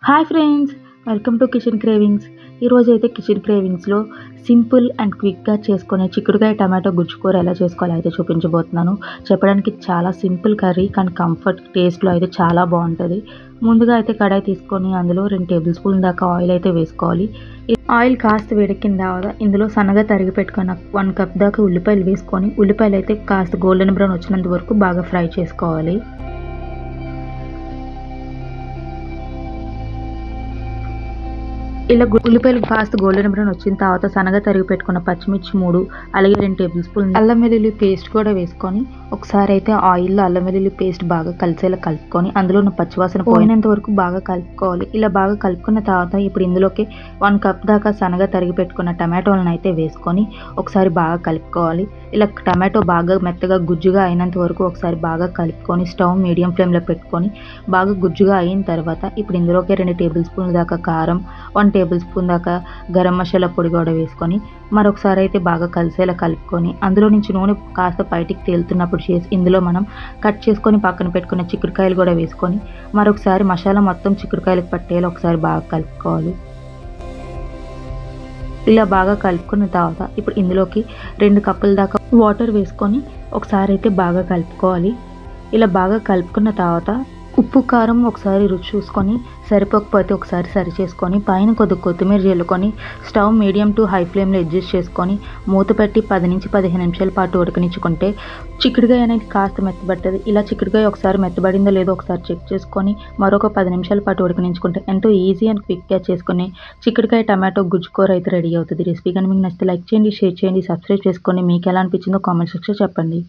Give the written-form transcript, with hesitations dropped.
Hi friends, welcome to kitchen cravings. ఈరోజు అయితే kitchen క్రేవింగ్స్లో simple and క్విక్గా చేసుకునే చిక్కుడుకాయ టమాటో గుజ్జుకూర ఎలా చేసుకోవాలో అయితే చూపించబోతున్నాను. చెప్పడానికి చాలా సింపుల్ కర్రీ, కానీ కంఫర్ట్ టేస్ట్లో అయితే చాలా బాగుంటుంది. ముందుగా అయితే కడాయి తీసుకొని అందులో 2 టేబుల్ స్పూన్ దాకా ఆయిల్ అయితే వేసుకోవాలి. ఆయిల్ కాస్త వేడెక్కిన తర్వాత ఇందులో సన్నగా తరిగి పెట్టుకున్న 1 కప్ దాకా ఉల్లిపాయలు వేసుకొని, ఉల్లిపాయలు అయితే కాస్త గోల్డెన్ బ్రౌన్ వచ్చినంత వరకు బాగా ఫ్రై చేసుకోవాలి. ఇలా ఉల్లిపాయలు కాస్త గోల్డెన్ బ్రౌన్ వచ్చిన తర్వాత సన్నగా తరిగి పెట్టుకున్న పచ్చిమిర్చి 3, అలాగే 2 టేబుల్ స్పూన్ అల్లం వెల్లుల్లి పేస్ట్ కూడా వేసుకొని ఒకసారి అయితే ఆయిల్లో అల్లం వెల్లుల్లి పేస్ట్ బాగా కలిసేలా కలుపుకొని అందులో ఉన్న పచ్చివాసన పోయినంత వరకు బాగా కలుపుకోవాలి. ఇలా బాగా కలుపుకున్న తర్వాత ఇప్పుడు ఇందులోకి 1 కప్ దాకా సన్నగా తరిగి పెట్టుకున్న టమాటోలను అయితే వేసుకొని ఒకసారి బాగా కలుపుకోవాలి. ఇలా టమాటో బాగా మెత్తగా గుజ్జుగా అయినంత వరకు ఒకసారి బాగా కలుపుకొని స్టవ్ మీడియం ఫ్లేమ్లో పెట్టుకొని బాగా గుజ్జుగా అయిన తర్వాత ఇప్పుడు ఇందులోకి 2 టేబుల్ స్పూన్ల దాకా కారం, 1 టేబుల్ స్పూన్ దాకా గరం మసాలా పొడి కూడా వేసుకొని మరొకసారి అయితే బాగా కలిసేలా కలుపుకొని అందులో నుంచి నూనె కాస్త బయటికి తేలుతున్నప్పుడు చేసి ఇందులో మనం కట్ చేసుకొని పక్కన పెట్టుకున్న చిక్కుడుకాయలు కూడా వేసుకొని మరొకసారి మసాలా మొత్తం చిక్కుడుకాయలకు పట్టేలా ఒకసారి బాగా కలుపుకోవాలి. ఇలా బాగా కలుపుకున్న తర్వాత ఇప్పుడు ఇందులోకి 2 కప్పుల దాకా వాటర్ వేసుకొని ఒకసారి అయితే బాగా కలుపుకోవాలి. ఇలా బాగా కలుపుకున్న తర్వాత ఉప్పు కారం ఒకసారి రుచి చూసుకొని సరిపోకపోతే ఒకసారి సరి చేసుకొని పైన కొత్తిమీర చల్లుకొని స్టవ్ మీడియం టు హై ఫ్లేమ్లో అడ్జస్ట్ చేసుకొని మూత పెట్టి 10 నుంచి 15 నిమిషాల పాటు ఉడకనిచ్చుకుంటే చిక్కుడుకాయ అనేది కాస్త మెత్తబడుతుంది. ఇలా చిక్కుడుకాయ ఒకసారి మెత్తబడిందో లేదో ఒకసారి చెక్ చేసుకొని మరొక 10 నిమిషాల పాటు ఉడకనించుకుంటే ఎంతో ఈజీ అండ్ క్విక్గా చేసుకుని చిక్కుడుకాయ టమాటో గుజ్జుకూర అయితే రెడీ అవుతుంది. రెసిపీ కానీ మీకు నచ్చితే లైక్ చేయండి, షేర్ చేయండి, సబ్స్క్రైబ్ చేసుకోండి. మీకు ఎలా అనిపించిందో కామెంట్ సెక్షన్లో చెప్పండి.